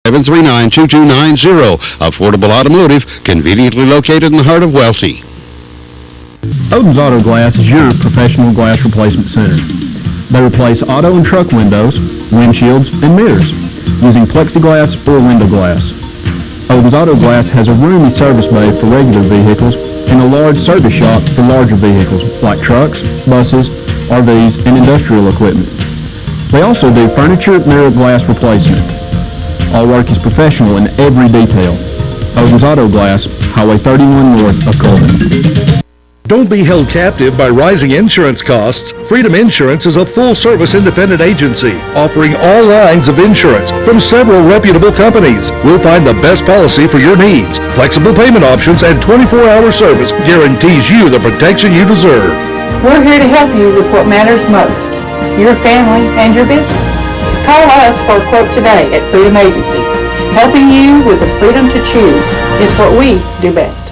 739-2290. Affordable Automotive, conveniently located in the heart of Welty. Odin's Auto Glass is your professional glass replacement center. They replace auto and truck windows, windshields, and mirrors using plexiglass or window glass. Odin's Auto Glass has a roomy service bay for regular vehicles and a large service shop for larger vehicles like trucks, buses, RVs, and industrial equipment. They also do furniture mirror glass replacement. All work is professional in every detail. Odin's Auto Glass, Highway 31 north of Cullman. Don't be held captive by rising insurance costs. Freedom Insurance is a full-service independent agency offering all lines of insurance from several reputable companies. We'll find the best policy for your needs. Flexible payment options and 24-hour service guarantees you the protection you deserve. We're here to help you with what matters most, your family and your business. Call us for a quote today at Freedom Agency. Helping you with the freedom to choose is what we do best.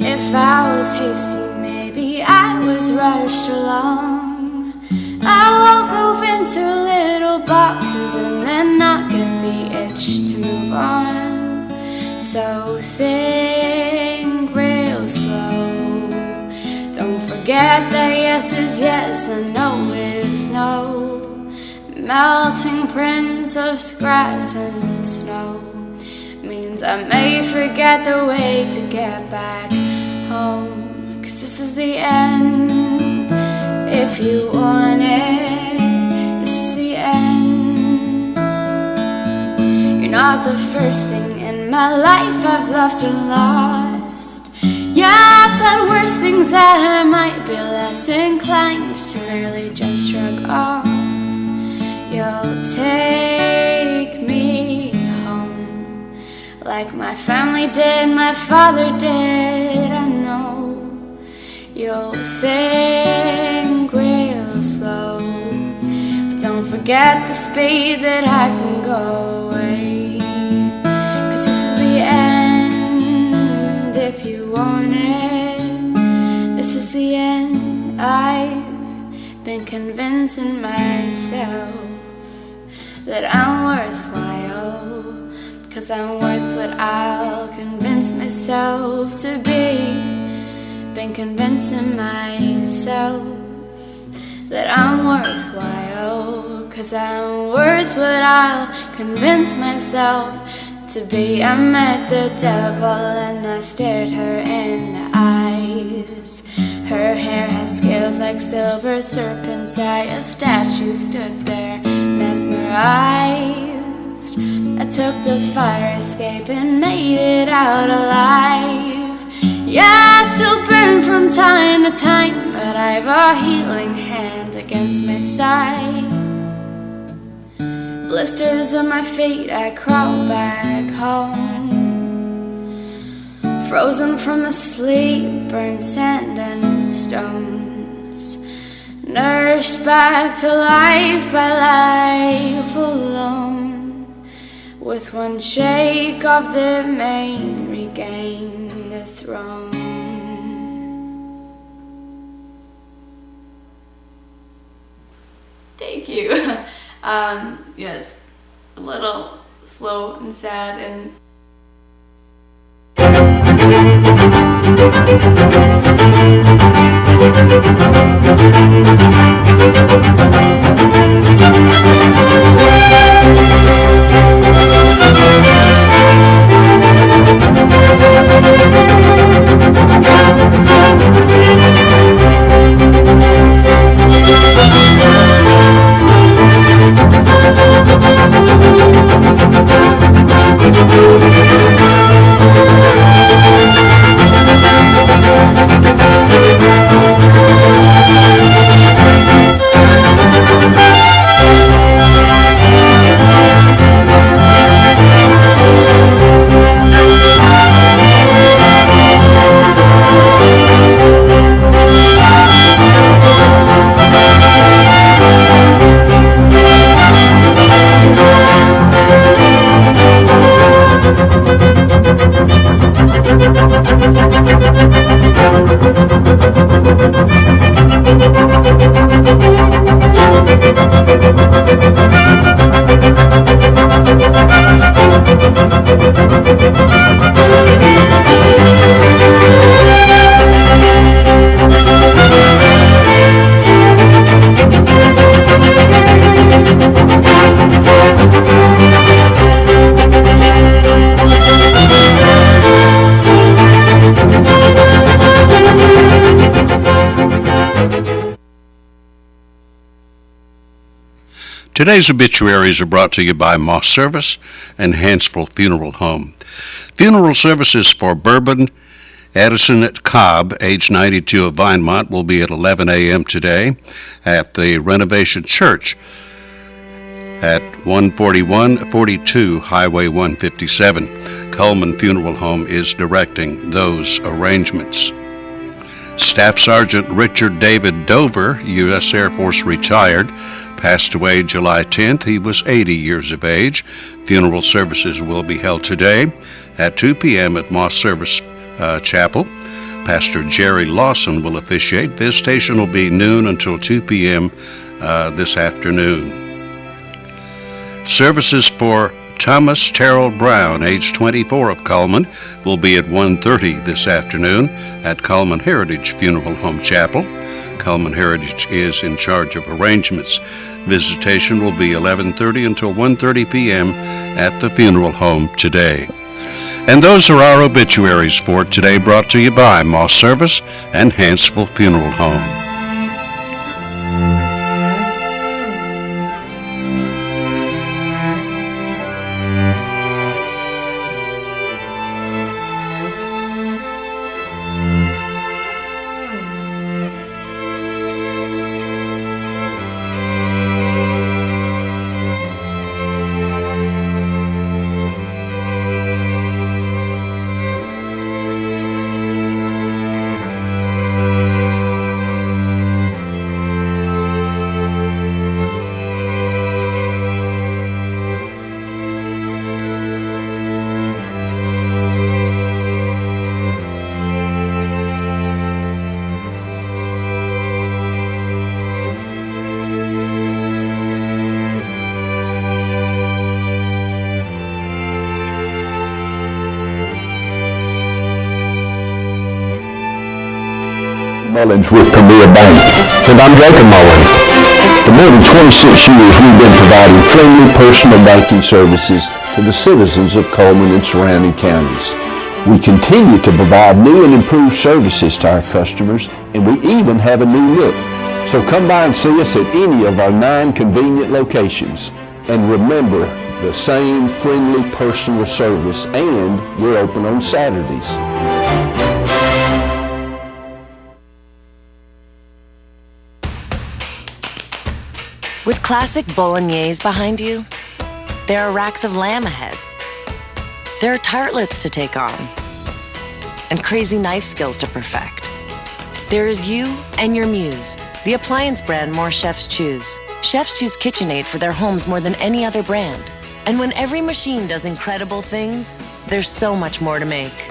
If I was hasty, maybe I was rushed along. I won't move into little boxes and then not get the itch to move on. So think real slow. Don't forget that yes is yes and no is no. Melting prints of grass and snow means I may forget the way to get back home. 'Cause this is the end. If you want it, this is the end. You're not the first thing in my life I've loved and lost. Yeah, I've got worse things that I might be less inclined to merely just shrug off. You'll take me home like my family did, my father did, I know. You'll think real slow, but don't forget the speed that I can go away. 'Cause this is the end, if you want it. This is the end. I've been convincing myself that I'm worthwhile, 'cause I'm worth what I'll convince myself to be. Been convincing myself that I'm worthwhile, 'cause I'm worth what I'll convince myself to be. I met the devil and I stared her in the eyes. Her hair had scales like silver serpents. A statue stood there mesmerized. I took the fire escape and made it out alive. Yeah, I still burn from time to time, but I've a healing hand against my side. Blisters on my feet, I crawl back home. Frozen from the sleep, burned sand and stones. Nursed back to life by life alone. With one shake of the mane, regain the throne. Thank you. Yes, a little slow and sad and Today's obituaries are brought to you by Moss Service and Hansville Funeral Home. Funeral services for Bourbon Addison at Cobb, age 92 of Vinemont, will be at 11 a.m. today at the Renovation Church at 14142 Highway 157. Cullman Funeral Home is directing those arrangements. Staff Sergeant Richard David Dover, U.S. Air Force retired, passed away July 10th. He was 80 years of age. Funeral services will be held today at 2 p.m. at Moss Service Chapel. Pastor Jerry Lawson will officiate. Visitation will be noon until 2 p.m. This afternoon. Services for Thomas Terrell Brown, age 24 of Cullman, will be at 1:30 this afternoon at Cullman Heritage Funeral Home Chapel. Cullman Heritage is in charge of arrangements. Visitation will be 11:30 until 1:30 p.m. at the funeral home today. And those are our obituaries for today, brought to you by Moss Service and Hansville Funeral Home. Mullins with Premier Bank, and I'm Jacob Mullins. For more than 26 years, we've been providing friendly personal banking services to the citizens of Cullman and surrounding counties. We continue to provide new and improved services to our customers, and we even have a new look. So come by and see us at any of our 9 convenient locations. And remember, the same friendly personal service, and we're open on Saturdays. With classic bolognese behind you, there are racks of lamb ahead. There are tartlets to take on, and crazy knife skills to perfect. There is you and your muse, the appliance brand more chefs choose. Chefs choose KitchenAid for their homes more than any other brand. And when every machine does incredible things, there's so much more to make.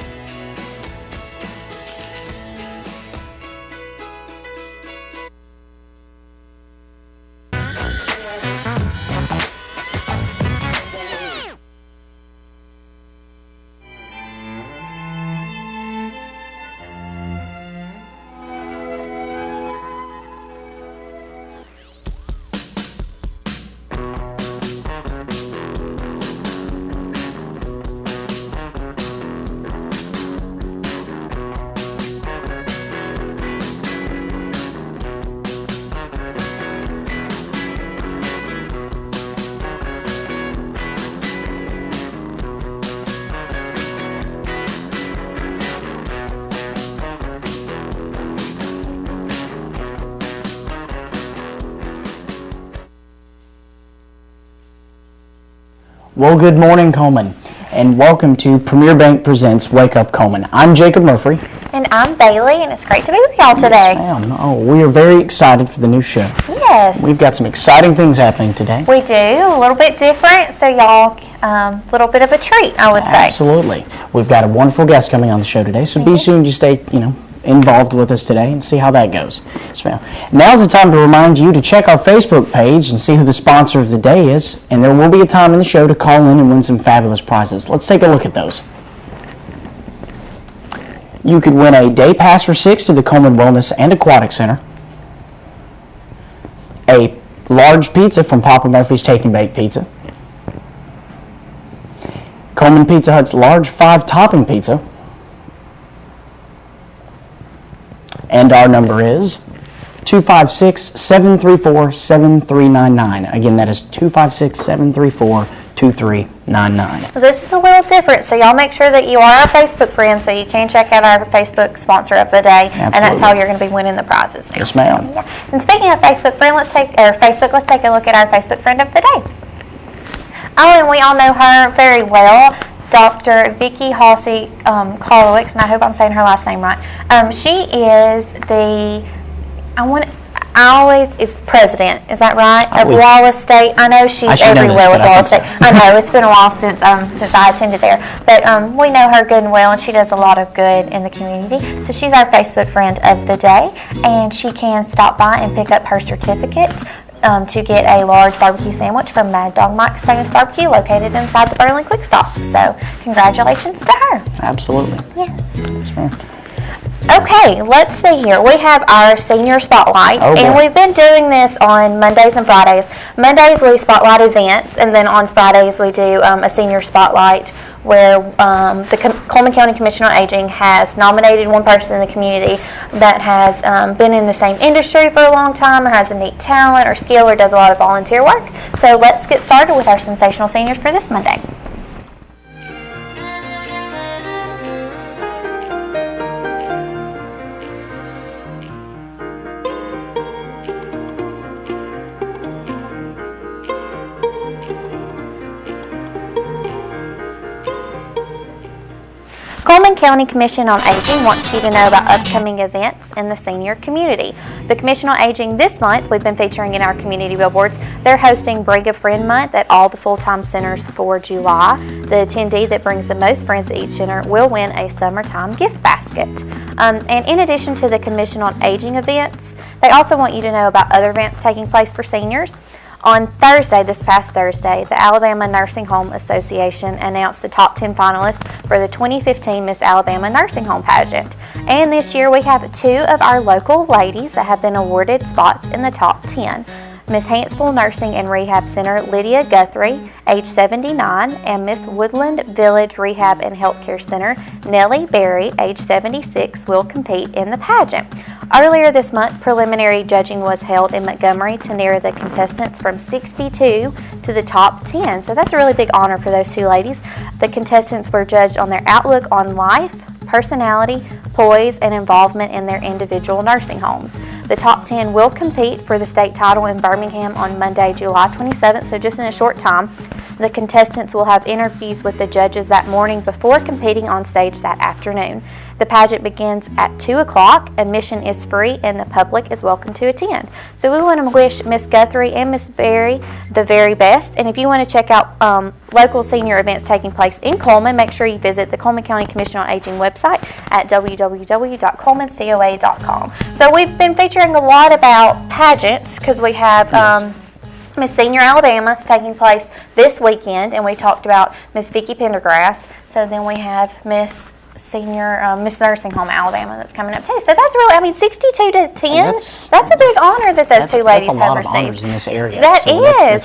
Well, good morning, Cullman, and welcome to Premier Bank Presents Wake Up Cullman. I'm Jacob Murphy. And I'm Bailey, and it's great to be with y'all today. Yes, ma'am. Oh, we are very excited for the new show. Yes. We've got some exciting things happening today. We do, a little bit different, so y'all, a little bit of a treat, I would say. Absolutely. We've got a wonderful guest coming on the show today, so be sure you stay, involved with us today and see how that goes. Yes, ma'am. Now's the time to remind you to check our Facebook page and see who the sponsor of the day is, and there will be a time in the show to call in and win some fabulous prizes. Let's take a look at those. You could win a day pass for 6 to the Cullman Wellness and Aquatic Center, a large pizza from Papa Murphy's Take and Bake Pizza, Cullman Pizza Hut's large 5-topping pizza, and our number is 256-734-7399. Again, that is 256-734-2399. This is a little different, so y'all make sure that you are our Facebook friend so you can check out our Facebook sponsor of the day. Absolutely. And that's how you're going to be winning the prizes now. Yes, ma'am. So, yeah. And speaking of Facebook friend, let's take a look at our Facebook friend of the day. Oh, and we all know her very well, Dr. Vicki Halsey Karlowicz, and I hope I'm saying her last name right. She is is president, is that right, of Wallace State? I know she's everywhere with Wallace State. I know, it's been a while since I attended there. But we know her good and well, and she does a lot of good in the community. So she's our Facebook friend of the day, and she can stop by and pick up her certificate to get a large barbecue sandwich from Mad Dog Mike's Famous Barbecue located inside the Berlin Quick Stop. So congratulations to her. Absolutely. Yes. Yes, ma'am. Okay, let's see here. We have our senior spotlight, and we've been doing this on Mondays and Fridays. Mondays we spotlight events, and then on Fridays we do a senior spotlight where the Cullman County Commission on Aging has nominated one person in the community that has been in the same industry for a long time or has a neat talent or skill or does a lot of volunteer work. So let's get started with our sensational seniors for this Monday. Cullman County Commission on Aging wants you to know about upcoming events in the senior community. The Commission on Aging this month, we've been featuring in our community billboards, they're hosting Bring a Friend Month at all the full-time centers for July. The attendee that brings the most friends at each center will win a summertime gift basket. And in addition to the Commission on Aging events, they also want you to know about other events taking place for seniors. On Thursday, this past Thursday, the Alabama Nursing Home Association announced the top 10 finalists for the 2015 Miss Alabama Nursing Home Pageant. And this year we have 2 of our local ladies that have been awarded spots in the top 10. Miss Hansville Nursing and Rehab Center, Lydia Guthrie, age 79, and Miss Woodland Village Rehab and Healthcare Center, Nellie Berry, age 76, will compete in the pageant. Earlier this month, preliminary judging was held in Montgomery to narrow the contestants from 62 to the top 10. So that's a really big honor for those 2 ladies. The contestants were judged on their outlook on life, personality, poise, and involvement in their individual nursing homes. The top 10 will compete for the state title in Birmingham on Monday, July 27th, so just in a short time. The contestants will have interviews with the judges that morning before competing on stage that afternoon. The pageant begins at 2 o'clock. Admission is free and the public is welcome to attend. So we want to wish Miss Guthrie and Miss Berry the very best. And if you want to check out local senior events taking place in Cullman, make sure you visit the Cullman County Commission on Aging website at www.cullmancoa.com. So we've been featuring a lot about pageants because we have Miss Senior Alabama is taking place this weekend, and we talked about Miss Vicki Pendergrass. So then we have Miss Miss Nursing Home Alabama that's coming up too. So that's really, 62 to 10. That's a big honor that those 2 ladies have received. That's a lot of honors in this area. That's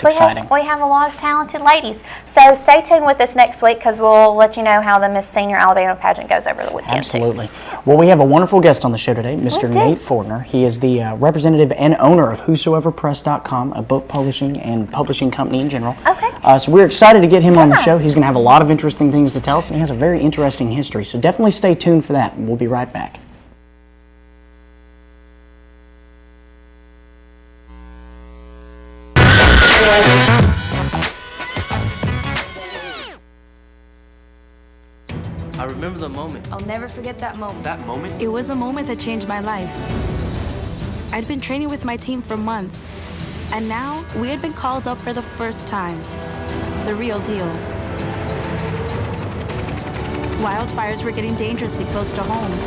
exciting. We have a lot of talented ladies. So stay tuned with us next week because we'll let you know how the Miss Senior Alabama pageant goes over the weekend. Absolutely. Well, we have a wonderful guest on the show today, Mr. Nate Fortner. He is the representative and owner of whosoeverpress.com, a book publishing and publishing company in general. Okay. So we're excited to get him on the show. He's going to have a lot of interesting things to tell us, and he has a very interesting history. So definitely stay tuned for that, and we'll be right back. I remember the moment. I'll never forget that moment. That moment? It was a moment that changed my life. I'd been training with my team for months, and now we had been called up for the first time. The real deal. Wildfires were getting dangerously close to homes.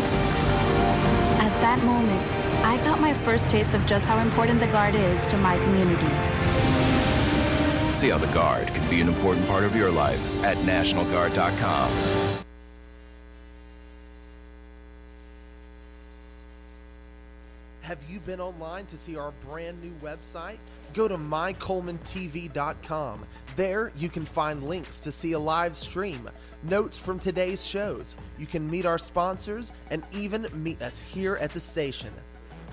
At that moment, I got my first taste of just how important the Guard is to my community. See how the Guard can be an important part of your life at NationalGuard.com. Have you been online to see our brand new website? Go to mycullmantv.com. There you can find links to see a live stream, notes from today's shows. You can meet our sponsors and even meet us here at the station.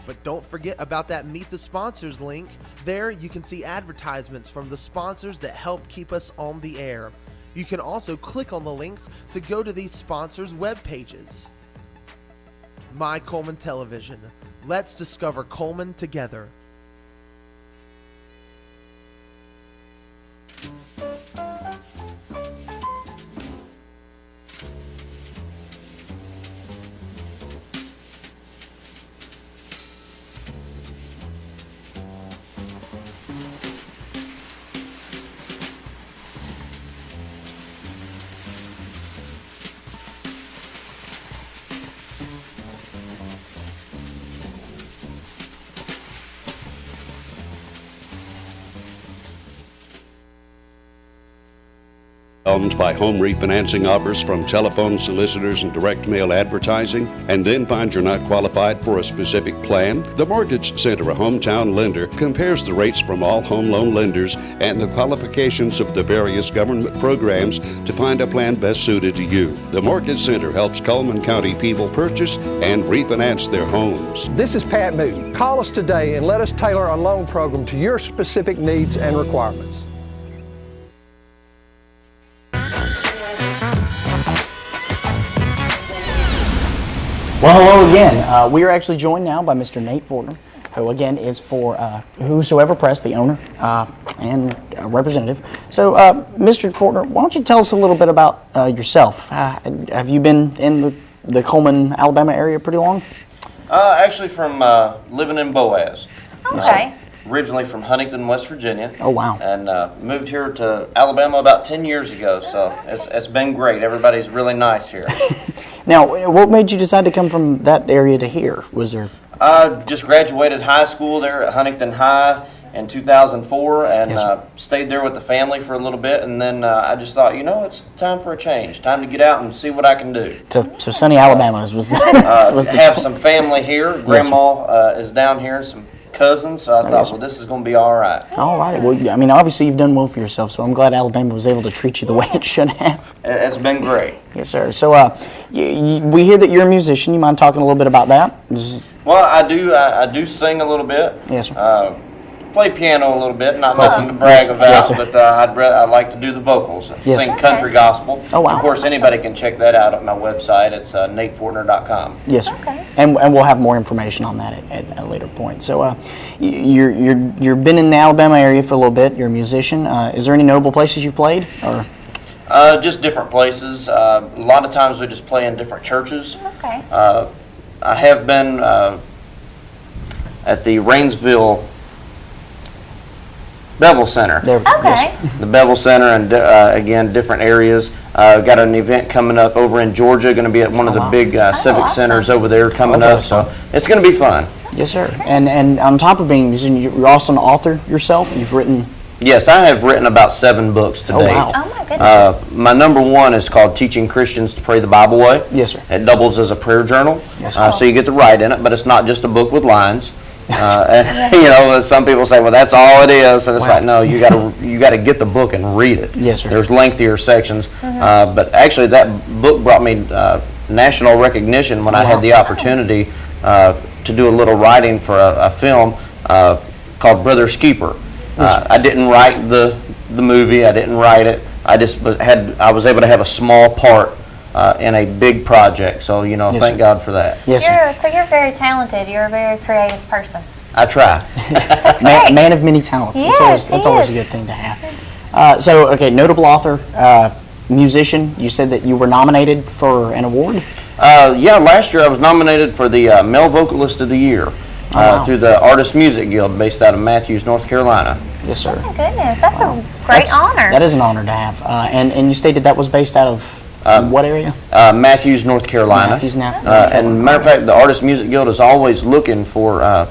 But don't forget about that Meet the Sponsors link. There you can see advertisements from the sponsors that help keep us on the air. You can also click on the links to go to these sponsors' web pages. My Cullman Television. Let's discover Cullman together. Owned by home refinancing offers from telephone solicitors and direct mail advertising, and then find you're not qualified for a specific plan? The Mortgage Center, a hometown lender, compares the rates from all home loan lenders and the qualifications of the various government programs to find a plan best suited to you. The Mortgage Center helps Cullman County people purchase and refinance their homes. This is Pat Newton. Call us today and let us tailor a loan program to your specific needs and requirements. Well, hello again. We are actually joined now by Mr. Nate Fortner, who again is for Whosoever Press, the owner and representative. So, Mr. Fortner, why don't you tell us a little bit about yourself? Have you been in the Cullman, Alabama area pretty long? Actually from living in Boaz. Okay. Originally from Huntington, West Virginia. Oh, wow. And moved here to Alabama about 10 years ago, so it's been great. Everybody's really nice here. Now, what made you decide to come from that area to here? Was there... Just graduated high school there at Huntington High in 2004 and Yes, stayed there with the family for a little bit, and then I just thought, you know, it's time for a change. Time to get out and see what I can do. So sunny Alabama was the... have some family here. Grandma is down here and some cousins, so I thought, well, this is going to be all right. All right. Well, I mean, obviously you've done well for yourself, so I'm glad Alabama was able to treat you the way it should have. It's been great. Yes, sir. So we hear that you're a musician. You mind talking a little bit about that? Well, I do sing a little bit. Yes, sir. Play piano a little bit, not nothing to brag about, but I like to do the vocals. Sing country gospel. Oh, wow. Of course, anybody can check that out at my website. It's natefortner.com. Yes, sir. Okay. And we'll have more information on that at a later point. So you've been in the Alabama area for a little bit. You're a musician. Is there any notable places you've played? Or just different places. A lot of times we just play in different churches. Okay. I have been at the Rainsville Bevel Center. Okay. The Bevel Center, and again, different areas. Got an event coming up over in Georgia. Going to be at one of the big civic centers over there coming up. Awesome. So it's going to be fun. Yes, sir. And on top of being a musician, you're also an author yourself. You've written. Yes, I have written about 7 books to date. Wow. Oh my goodness. My number 1 is called Teaching Christians to Pray the Bible Way. Yes, sir. It doubles as a prayer journal. Yes, sir. So you get to write in it, but it's not just a book with lines. And, you know, some people say, well, that's all it is, and it's like, no, you got to get the book and read it. Yes, sir. There's lengthier sections, but actually that book brought me national recognition when I had the opportunity to do a little writing for a film called Brother's Keeper. I didn't write the movie. I didn't write it. I was able to have a small part in a big project. So, you know, Yes, thank sir. God for that. Yes, sir. So you're very talented. You're a very creative person. I try. Man of many talents. Yes, that's always a good thing to have. So, okay, notable author, musician. You said that you were nominated for an award? Yeah, last year I was nominated for the Male Vocalist of the Year through the Artist Music Guild based out of Matthews, North Carolina. Yes, sir. Oh my goodness, that's a great honor. That is an honor to have. And you stated that was based out of what area? Matthews, North Carolina. Matthews, and matter of fact, the Artist Music Guild is always looking for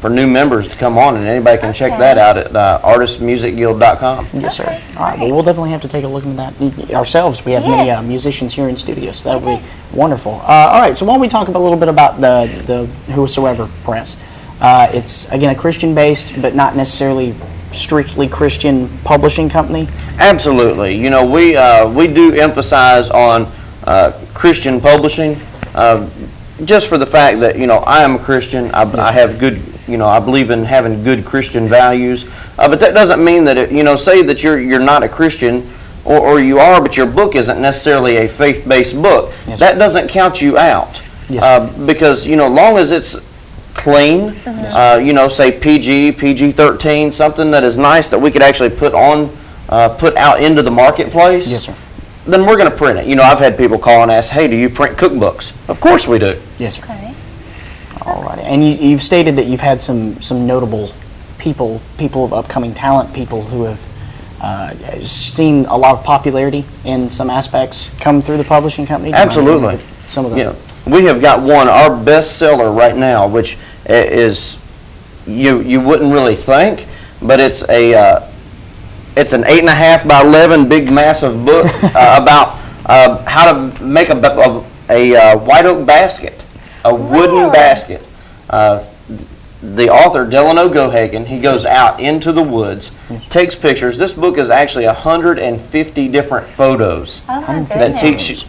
new members to come on, and anybody can check that out at artistmusicguild.com. Yes, sir. All right, well, we'll definitely have to take a look at that ourselves. We have many musicians here in studio, so that would be wonderful. All right, so why don't we talk a little bit about the Whosoever Press. It's, again, a Christian-based, but not necessarily strictly Christian publishing company? Absolutely. You know, we do emphasize on Christian publishing. just for the fact that, I am a Christian. I have good, I believe in having good Christian values. But that doesn't mean that, say that you're not a Christian, or you are, but your book isn't necessarily a faith-based book. Yes, that doesn't count you out. Yes, because, long as it's clean, say PG-13, something that is nice that we could actually put out into the marketplace. Yes, sir. Then we're going to print it. I've had people call and ask, hey, do you print cookbooks? Of course we do. Yes, sir. Okay. All right. And you've stated that you've had some notable people of upcoming talent, people who have seen a lot of popularity in some aspects come through the publishing company. Absolutely. Some of them. We have got one, our bestseller right now, which is, you wouldn't really think, but it's an 8.5 by 11 big massive book about how to make a white oak basket, a wooden basket. The author, Delano Gohagan, he goes out into the woods, takes pictures. This book is actually 150 different photos that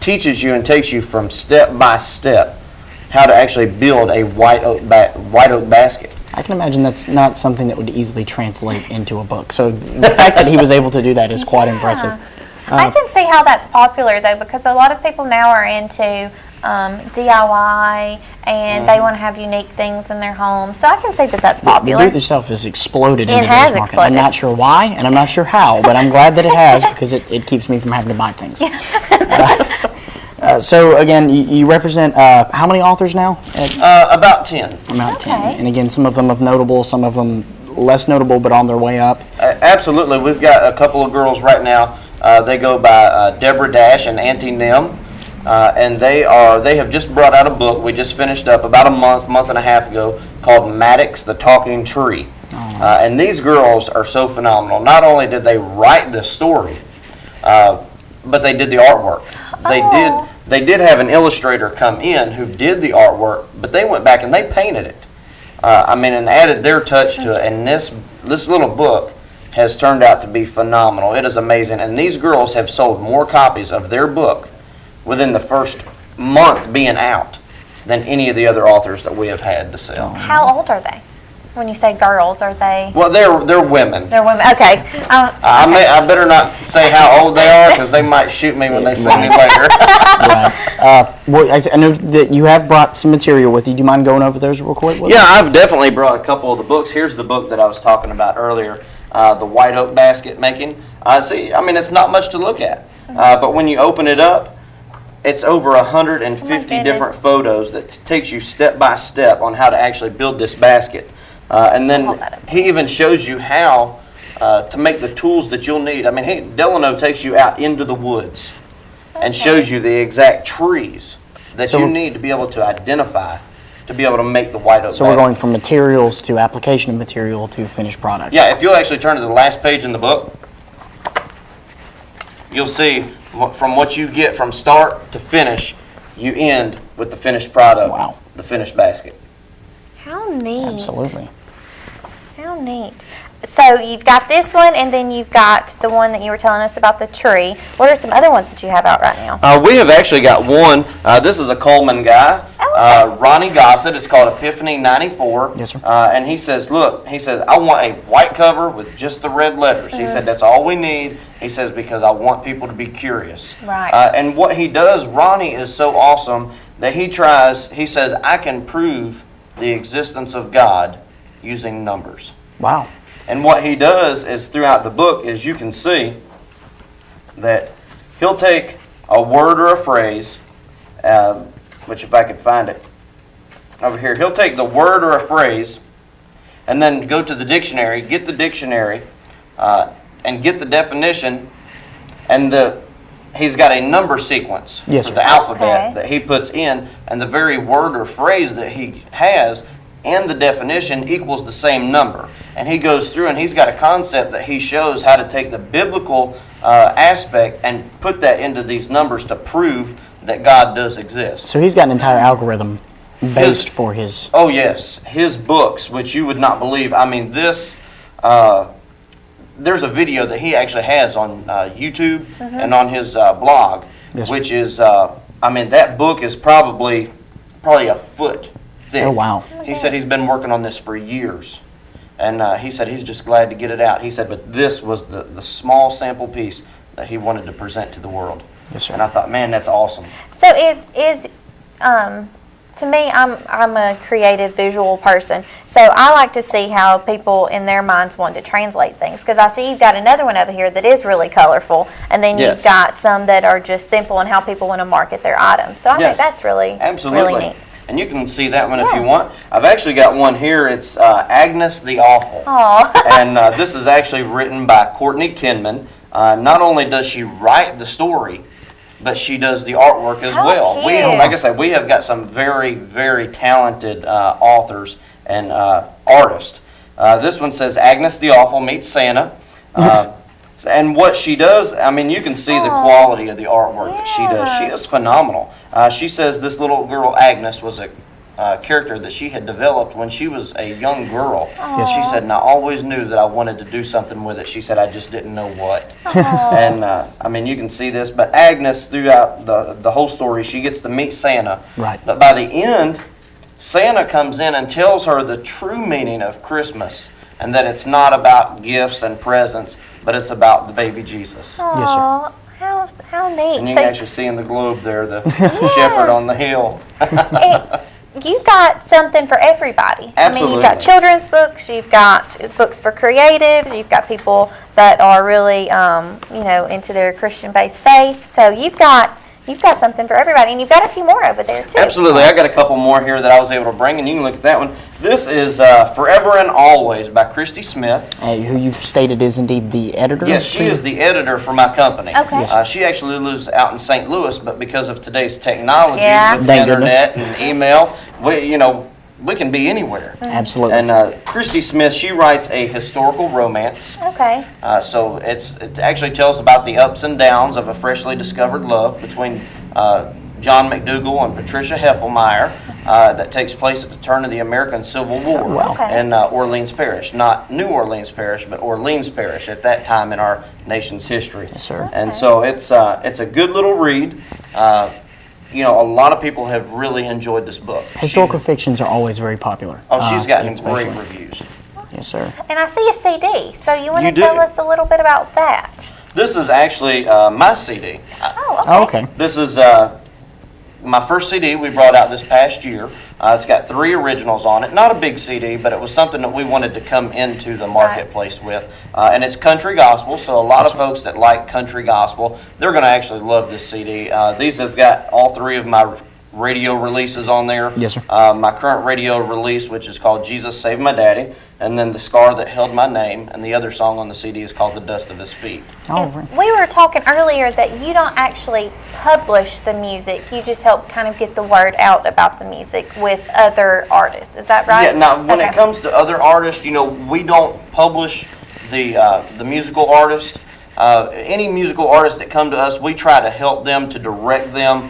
teaches you and takes you from step by step how to actually build a white oak basket. I can imagine that's not something that would easily translate into a book. So the fact that he was able to do that is quite impressive. I can see how that's popular, though, because a lot of people now are into DIY, and they want to have unique things in their home. So I can see that that's popular. The booth itself has exploded in It today's has market. exploded. I'm not sure why, and I'm not sure how, but I'm glad that it has because it keeps me from having to buy things. So again, you represent how many authors now? About 10. About 10. And again, some of them of notable, some of them less notable, but on their way up. Absolutely. We've got a couple of girls right now. They go by Deborah Dash and Auntie Nim. And they have just brought out a book we just finished up about a month and a half ago called Maddox the Talking Tree. And these girls are so phenomenal. Not only did they write this story, but they did the artwork. They did have an illustrator come in who did the artwork, but they went back and they painted it. And added their touch to it. And this little book has turned out to be phenomenal. It is amazing. And these girls have sold more copies of their book within the first month being out than any of the other authors that we have had to sell. How old are they? When you say girls, are they? Well, they're women. They're women. Okay. I better not say how old they are because they might shoot me when they see me later. Well, I know that you have brought some material with you. Do you mind going over those real quick? Yeah, I've definitely brought a couple of the books. Here's the book that I was talking about earlier, the white oak basket making. It's not much to look at, but when you open it up, it's over 150 different photos that takes you step by step on how to actually build this basket. And then he even shows you how to make the tools that you'll need. Delano takes you out into the woods and shows you the exact trees that you need to be able to identify to be able to make the white oak basket. So we're going from materials to application of material to finished product. Yeah, if you'll actually turn to the last page in the book, you'll see from what you get from start to finish, you end with the finished product, the finished basket. How neat. Absolutely. How neat. So you've got this one, and then you've got the one that you were telling us about the tree. What are some other ones that you have out right now? We have actually got one. This is a Cullman guy, Ronnie Gossett. It's called Epiphany 94. Yes, sir. And he says, I want a white cover with just the red letters. He said, that's all we need. He says, because I want people to be curious. Right. And what he does, Ronnie is so awesome that he says, I can prove the existence of God using numbers. Wow. And what he does is throughout the book is you can see that he'll take a word or a phrase, which if I could find it over here, he'll take the word or a phrase and then go to the dictionary, get the dictionary, and get the definition, and he's got a number sequence for the alphabet that he puts in, and the very word or phrase that he has and the definition equals the same number. And he goes through and he's got a concept that he shows how to take the biblical aspect and put that into these numbers to prove that God does exist. So he's got an entire algorithm based for his... Oh yes, his books, which you would not believe. This... there's a video that he actually has on YouTube and on his blog, which is, that book is probably probably a foot thick. Oh, wow. He said he's been working on this for years. And he said he's just glad to get it out. He said, but this was the small sample piece that he wanted to present to the world. Yes, sir. And I thought, man, that's awesome. So it is, to me, I'm a creative visual person. So I like to see how people in their minds want to translate things. Because I see you've got another one over here that is really colorful. And then you've got some that are just simple and how people want to market their items. So I think that's really neat. And you can see that one if you want. I've actually got one here. It's Agnes the Awful. And this is actually written by Courtney Kinman. Not only does she write the story, but she does the artwork as well. We, like I said, we have got some very, very talented authors and artists. This one says Agnes the Awful meets Santa. And what she does, I mean, you can see the quality of the artwork that she does. She is phenomenal. She says this little girl, Agnes, was a character that she had developed when she was a young girl. She said, and I always knew that I wanted to do something with it. She said, I just didn't know what. And, I mean, you can see this. But Agnes, throughout the whole story, she gets to meet Santa. Right. But by the end, Santa comes in and tells her the true meaning of Christmas, and that it's not about gifts and presents, but it's about the baby Jesus. Yes, sir. How neat. And you can actually see in the globe there the shepherd on the hill. You've got something for everybody. Absolutely. I mean, you've got children's books, you've got books for creatives, you've got people that are really, into their Christian-based faith. So you've got something for everybody, and you've got a few more over there too. Absolutely. I got a couple more here that I was able to bring, and you can look at that one. This is Forever and Always by Christy Smith. Who you've stated is indeed the editor? Yes, she is the editor for my company. Okay. Yes. She actually lives out in St. Louis, but because of today's technology with Thank internet goodness. and email, we can be anywhere. Absolutely. And Christy Smith, she writes a historical romance. Okay. So it actually tells about the ups and downs of a freshly discovered love between John McDougal and Patricia Heffelmeyer that takes place at the turn of the American Civil War in Orleans Parish. Not New Orleans Parish, but Orleans Parish at that time in our nation's history. Yes, sir. And so it's a good little read. A lot of people have really enjoyed this book. Historical fictions are always very popular. She's gotten great reviews. Yes, sir. And I see a CD, so you want You to tell do. us a little bit about that? This is actually my CD. Okay. This is my first CD we brought out this past year. It's got 3 originals on it. Not a big CD, but it was something that we wanted to come into the marketplace with. And it's country gospel, so a lot of folks that like country gospel, they're going to actually love this CD. These have got all 3 of my radio releases on there. Yes, sir. My current radio release, which is called Jesus Saved My Daddy, and then The Scar That Held My Name, and the other song on the CD is called The Dust of His Feet. Oh, right. We were talking earlier that you don't actually publish the music. You just help kind of get the word out about the music with other artists. Is that right? Yeah, now when it comes to other artists, we don't publish the musical artist. Any musical artists that come to us, we try to help them, to direct them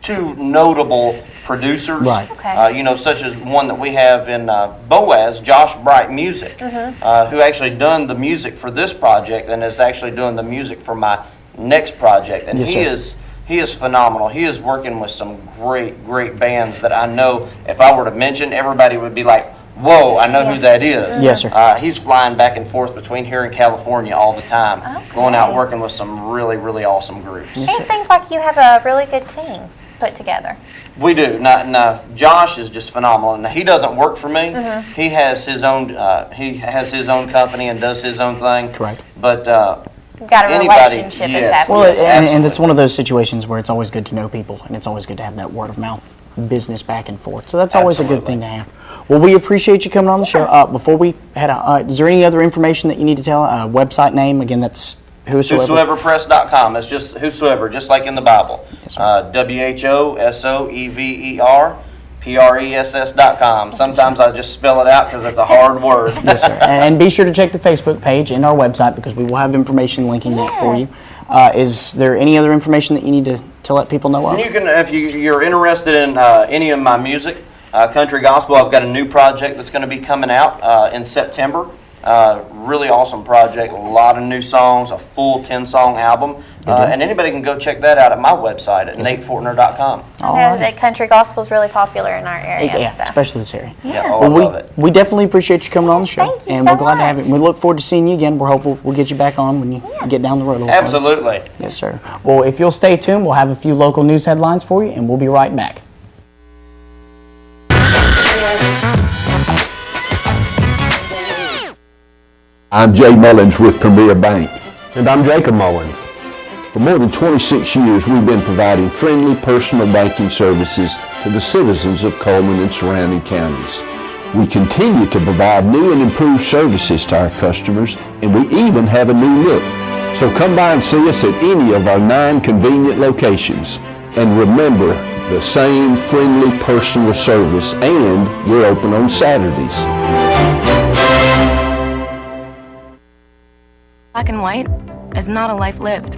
to notable producers, Right. Such as one that we have in Boaz, Josh Bright Music, who actually done the music for this project and is actually doing the music for my next project. And Yes, he is phenomenal. He is working with some great bands that I know if I were to mention, everybody would be like, whoa, I know who that is. Yes, sir. He's flying back and forth between here and California all the time, going out working with some really awesome groups. It seems like you have a really good team put together. We do. Now, Josh is just phenomenal. Now, he doesn't work for me. He has his own. He has his own company and does his own thing. Correct. But You've got a relationship established. Well, and it's one of those situations where it's always good to know people, and it's always good to have that word of mouth business back and forth. So that's always a good thing to have. Well, we appreciate you coming on the show. Before we head out, is there any other information that you need to tell? Website name again? That's Whosoeverpress.com. It's just whosoever, just like in the Bible. WHOSOEVERPRESS.com. Sometimes I just spell it out because it's a hard word. Yes, sir. And be sure to check the Facebook page and our website because we will have information linking that for you. Is there any other information that you need to let people know of? You can, if you're interested in any of my music, country gospel, I've got a new project that's going to be coming out in September. Really awesome project, a lot of new songs, a full 10-song album. And anybody can go check that out at my website at natefortner.com. I know that country gospel is really popular in our area. Yeah, so. especially this area. Yeah, I love it. We definitely appreciate you coming on the show, Thank you and so we're glad to have you. much. We look forward to seeing you again. We're hopeful we'll get you back on when you get down the road a little further. Absolutely. Yes, sir. Well, if you'll stay tuned, we'll have a few local news headlines for you, and we'll be right back. I'm Jay Mullins with Premier Bank. And I'm Jacob Mullins. For more than 26 years, we've been providing friendly personal banking services to the citizens of Cullman and surrounding counties. We continue to provide new and improved services to our customers, and we even have a new look. So come by and see us at any of our 9 convenient locations. And remember, the same friendly personal service, and we're open on Saturdays. Black and white is not a life lived.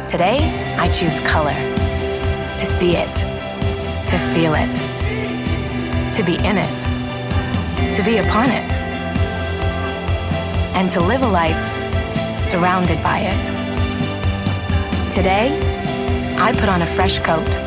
Today, I choose color. To see it. To feel it. To be in it. To be upon it. And to live a life surrounded by it. Today, I put on a fresh coat.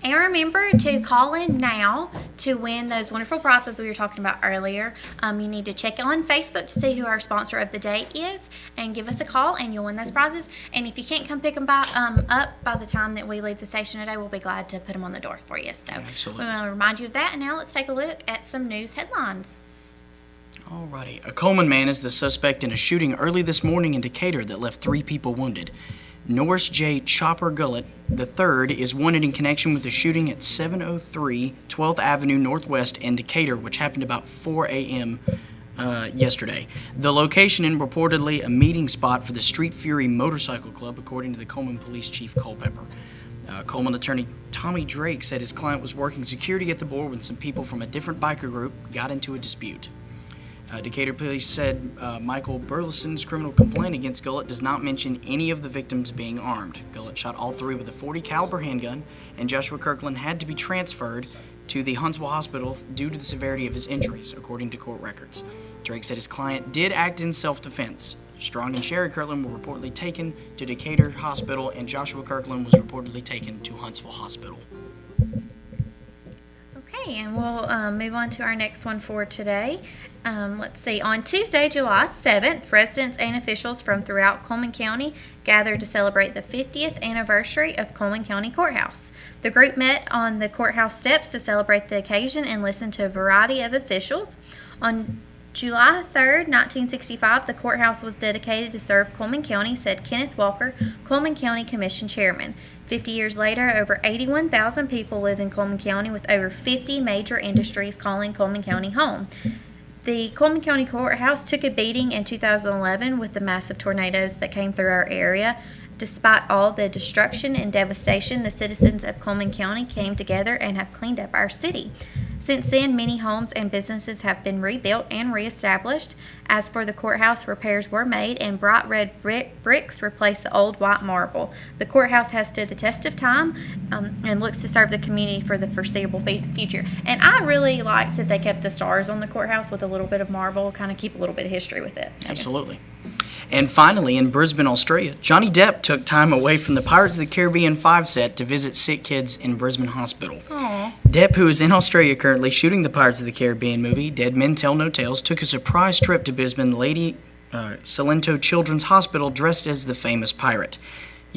And remember to call in now to win those wonderful prizes we were talking about earlier. You need to check on Facebook to see who our sponsor of the day is and give us a call and you'll win those prizes. And if you can't come pick them up by the time that we leave the station today, we'll be glad to put them on the door for you. So Absolutely. we want to remind you of that. And now let's take a look at some news headlines. Alrighty. A Cullman man is the suspect in a shooting early this morning in Decatur that left 3 people wounded. Norris J. Chopper Gullett III is wanted in connection with the shooting at 703 12th Avenue Northwest in Decatur, which happened about 4 a.m. Yesterday. The location and reportedly a meeting spot for the Street Fury Motorcycle Club, according to the Cullman Police Chief Culpepper. Cullman attorney Tommy Drake said his client was working security at the board when some people from a different biker group got into a dispute. Decatur police said Michael Burleson's criminal complaint against Gullett does not mention any of the victims being armed. Gullett shot all 3 with a .40 caliber handgun, and Joshua Kirkland had to be transferred to the Huntsville Hospital due to the severity of his injuries, according to court records. Drake said his client did act in self-defense. Strong and Sherry Kirkland were reportedly taken to Decatur Hospital, and Joshua Kirkland was reportedly taken to Huntsville Hospital. Okay, and we'll move on to our next one for today. Let's see. On Tuesday, July 7th, residents and officials from throughout Cullman County gathered to celebrate the 50th anniversary of Cullman County Courthouse. The group met on the courthouse steps to celebrate the occasion and listen to a variety of officials. On July 3rd, 1965, the courthouse was dedicated to serve Cullman County, said Kenneth Walker, Cullman County Commission Chairman. 50 years later, over 81,000 people live in Cullman County, with over 50 major industries calling Cullman County home. The Cullman County Courthouse took a beating in 2011 with the massive tornadoes that came through our area. Despite all the destruction and devastation, the citizens of Cullman County came together and have cleaned up our city. Since then, many homes and businesses have been rebuilt and reestablished. As for the courthouse, repairs were made and bright red bricks replaced the old white marble. The courthouse has stood the test of time and looks to serve the community for the foreseeable future. And I really liked that they kept the stars on the courthouse with a little bit of marble, kind of keep a little bit of history with it. Absolutely. And finally, in Brisbane, Australia, Johnny Depp took time away from the Pirates of the Caribbean 5 set to visit sick kids in Brisbane Hospital. Aww. Depp, who is in Australia currently shooting the Pirates of the Caribbean movie, Dead Men Tell No Tales, took a surprise trip to Brisbane Lady Salento Children's Hospital dressed as the famous pirate.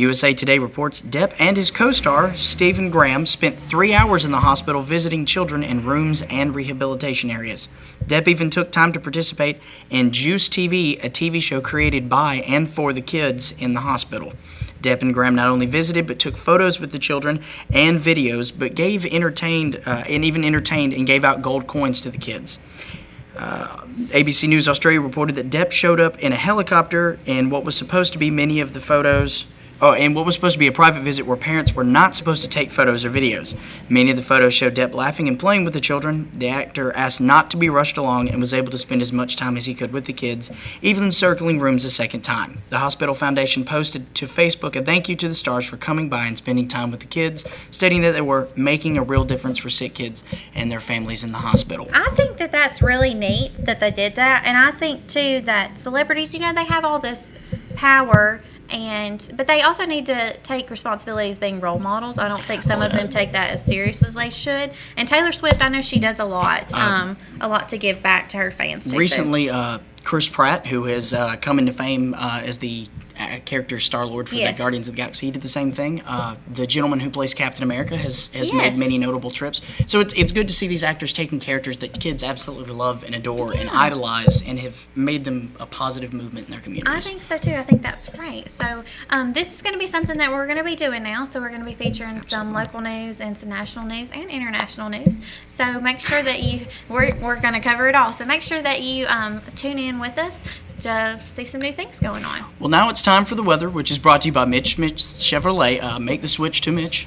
USA Today reports Depp and his co-star, Stephen Graham, spent 3 hours in the hospital visiting children in rooms and rehabilitation areas. Depp even took time to participate in Juice TV, a TV show created by and for the kids in the hospital. Depp and Graham not only visited but took photos with the children and videos, but even entertained and gave out gold coins to the kids. ABC News Australia reported that Depp showed up in a helicopter in what was supposed to be many of the photos. And what was supposed to be a private visit where parents were not supposed to take photos or videos. Many of the photos showed Depp laughing and playing with the children. The actor asked not to be rushed along and was able to spend as much time as he could with the kids, even circling rooms a second time. The Hospital Foundation posted to Facebook a thank you to the stars for coming by and spending time with the kids, stating that they were making a real difference for sick kids and their families in the hospital. I think that that's really neat that they did that, and I think too that celebrities, they have all this power, but they also need to take responsibility as being role models. I don't think some of them take that as serious as they should. And Taylor Swift, I know she does a lot to give back to her fans too. Recently, Chris Pratt, who has come into fame as the character Star-Lord for the Guardians of the Galaxy, he did the same thing. The gentleman who plays Captain America has made many notable trips. So it's good to see these actors taking characters that kids absolutely love and adore and idolize and have made them a positive movement in their communities. I think so too. I think that's right. So this is going to be something that we're going to be doing now. So we're going to be featuring some local news and some national news and international news. So make sure that we're going to cover it all. So make sure that you tune in with us to see some new things going on. Well, now it's time for the weather, which is brought to you by Mitch Chevrolet. Make the switch to Mitch.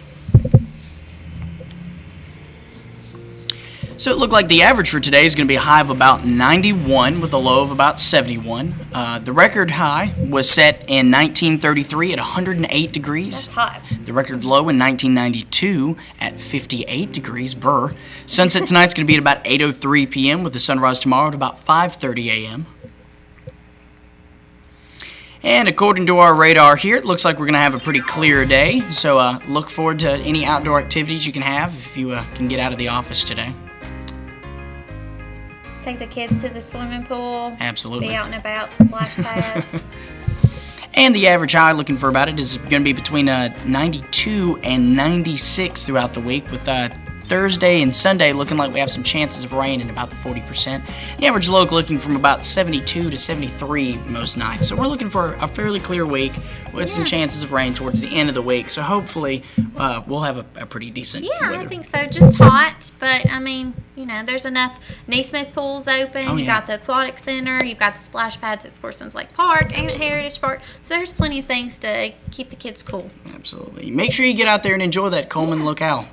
So it looked like the average for today is going to be a high of about 91 with a low of about 71. The record high was set in 1933 at 108 degrees. That's hot. The record low in 1992 at 58 degrees. Brr. Sunset tonight's going to be at about 8:03 p.m. with the sunrise tomorrow at about 5:30 a.m. And according to our radar here, it looks like we're going to have a pretty clear day. So look forward to any outdoor activities you can have if you can get out of the office today. Take the kids to the swimming pool. Absolutely. Be out and about, the splash pads. And the average high looking for about it is going to be between 92 and 96 throughout the week, with Thursday and Sunday looking like we have some chances of rain in about the 40%. The average low looking from about 72 to 73 most nights. So we're looking for a fairly clear week with some chances of rain towards the end of the week. So hopefully we'll have a pretty decent weather. I think so. Just hot, but I mean, there's enough. Neesmith Pool's open. You got the Aquatic Center. You've got the splash pads at Sportsman's Lake Park and at Heritage Park. So there's plenty of things to keep the kids cool. Absolutely. Make sure you get out there and enjoy that Cullman locale.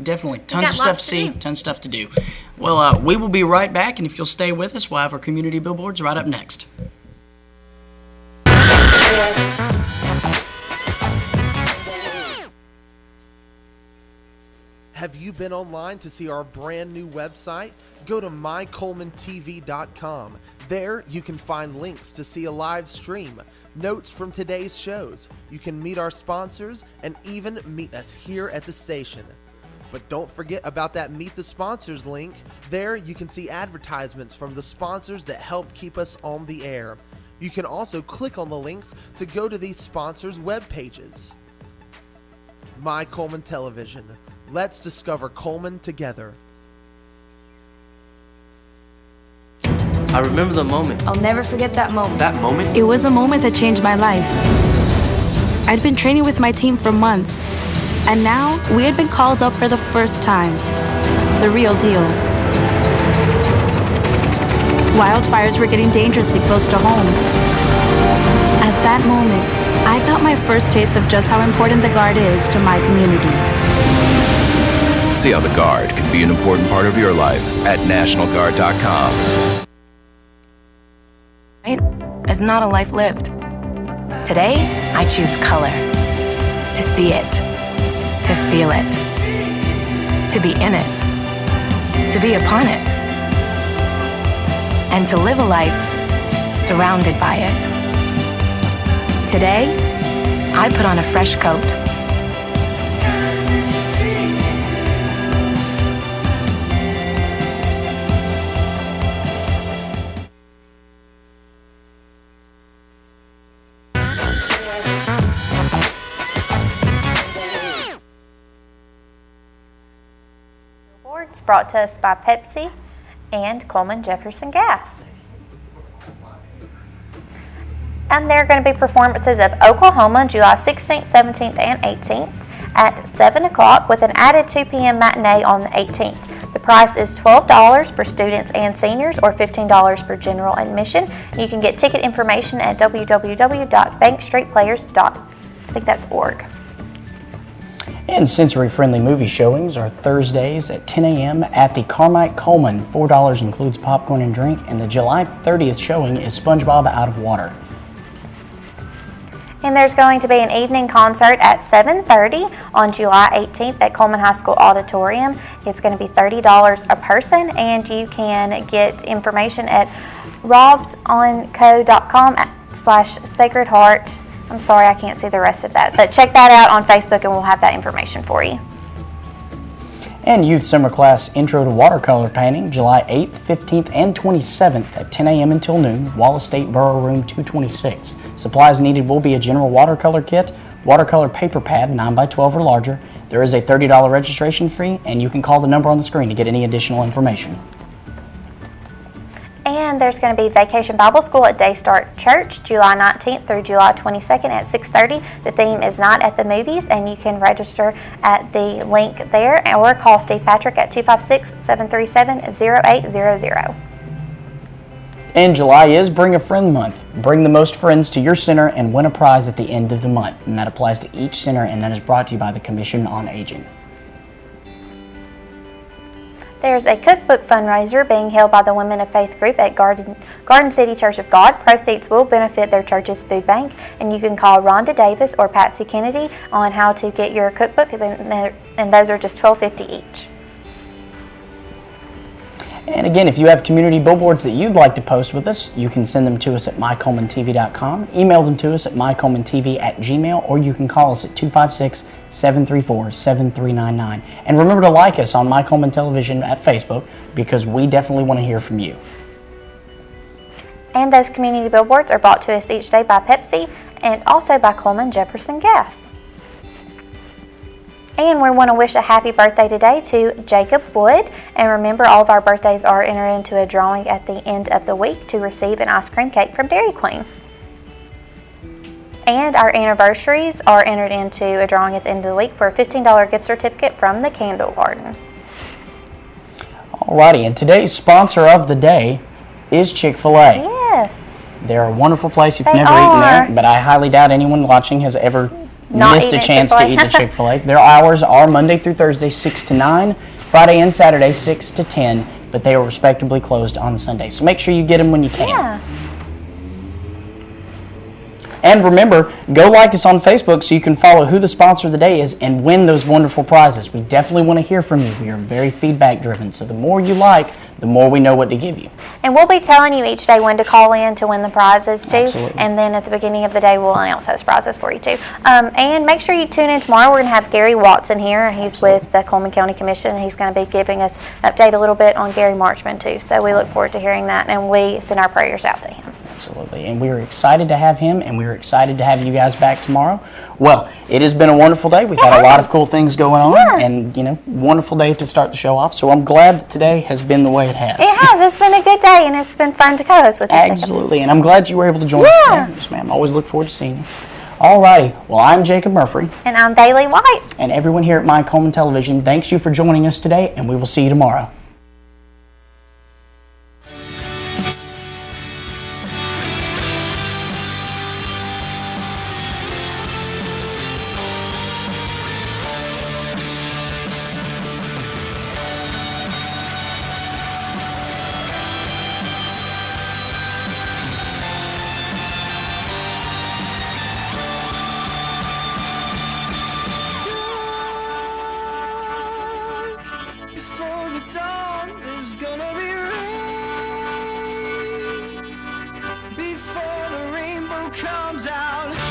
Definitely. Tons of stuff to see, tons of stuff to do. Well, we will be right back, and if you'll stay with us, we'll have our community billboards right up next. Have you been online to see our brand new website? Go to mycullmantv.com. There you can find links to see a live stream, notes from today's shows. You can meet our sponsors and even meet us here at the station. But don't forget about that Meet the Sponsors link. There you can see advertisements from the sponsors that help keep us on the air. You can also click on the links to go to these sponsors' web pages. My Cullman Television. Let's discover Cullman together. I remember the moment. I'll never forget that moment. That moment? It was a moment that changed my life. I'd been training with my team for months, and now we had been called up for the first time. The real deal. Wildfires were getting dangerously close to homes. At that moment, I got my first taste of just how important the Guard is to my community. See how the Guard can be an important part of your life at NationalGuard.com. Is not a life lived. Today, I choose color. To see it. To feel it. To be in it. To be upon it. And to live a life surrounded by it. Today, I put on a fresh coat. Billboards, brought to us by Pepsi and Cullman Jefferson Gas. And there are going to be performances of Oklahoma July 16th, 17th, and 18th at 7 o'clock with an added 2 p.m. matinee on the 18th. The price is $12 for students and seniors or $15 for general admission. You can get ticket information at www.bankstreetplayers.org. And sensory-friendly movie showings are Thursdays at 10 a.m. at the Carmike Coleman. $4 includes popcorn and drink, and the July 30th showing is SpongeBob Out of Water. And there's going to be an evening concert at 7:30 on July 18th at Cullman High School Auditorium. It's going to be $30 a person, and you can get information at robsonco.com/Sacred Heart. I'm sorry, I can't see the rest of that, but check that out on Facebook and we'll have that information for you. And Youth Summer Class Intro to Watercolor Painting, July 8th, 15th, and 27th at 10 a.m. until noon, Wallace State Borough Room 226. Supplies needed will be a general watercolor kit, watercolor paper pad 9x12 or larger. There is a $30 registration fee, and you can call the number on the screen to get any additional information. And there's going to be Vacation Bible School at Daystart Church, July 19th through July 22nd at 6:30. The theme is Not at the Movies, and you can register at the link there or call Steve Patrick at 256-737-0800. And July is Bring a Friend Month. Bring the most friends to your center and win a prize at the end of the month. And that applies to each center, and that is brought to you by the Commission on Aging. There's a cookbook fundraiser being held by the Women of Faith group at Garden City Church of God. Proceeds will benefit their church's food bank, and you can call Rhonda Davis or Patsy Kennedy on how to get your cookbook, and those are just $12.50 each. And again, if you have community billboards that you'd like to post with us, you can send them to us at mycolemantv.com, email them to us at mycolemantv@gmail, or you can call us at 256-734-7399. And remember to like us on My Coleman Television at Facebook, because we definitely want to hear from you. And those community billboards are brought to us each day by Pepsi and also by Cullman Jefferson Gas. And we want to wish a happy birthday today to Jacob Wood. And remember, all of our birthdays are entered into a drawing at the end of the week to receive an ice cream cake from Dairy Queen. And our anniversaries are entered into a drawing at the end of the week for a $15 gift certificate from the Candle Garden. Alrighty, and today's sponsor of the day is Chick-fil-A. Yes. They're a wonderful place if you've never eaten there, but I highly doubt anyone watching has ever missed a chance to eat at Chick-fil-A. Their hours are Monday through Thursday, 6 to 9, Friday and Saturday, 6 to 10, but they are respectively closed on Sunday. So make sure you get them when you can. Yeah. And remember, go like us on Facebook so you can follow who the sponsor of the day is and win those wonderful prizes. We definitely want to hear from you. We are very feedback driven, so the more you like, the more we know what to give you. And we'll be telling you each day when to call in to win the prizes too. Absolutely. And then at the beginning of the day, we'll announce those prizes for you too. And make sure you tune in tomorrow. We're going to have Gary Watson here. He's with the Cullman County Commission, and he's going to be giving us an update a little bit on Gary Marchman too. So we look forward to hearing that, and we send our prayers out to him. Absolutely. And we are excited to have him, and we are excited to have you guys back tomorrow. Well, it has been a wonderful day. We've had a lot of cool things going on, and, wonderful day to start the show off. So I'm glad that today has been the way it has. It has. It's been a good day, and it's been fun to co-host with you. Absolutely. And I'm glad you were able to join us today. Yes, ma'am. Always look forward to seeing you. All righty. Well, I'm Jacob Murphy. And I'm Bailey White. And everyone here at My Coleman Television, thanks you for joining us today, and we will see you tomorrow. Before the rainbow comes out.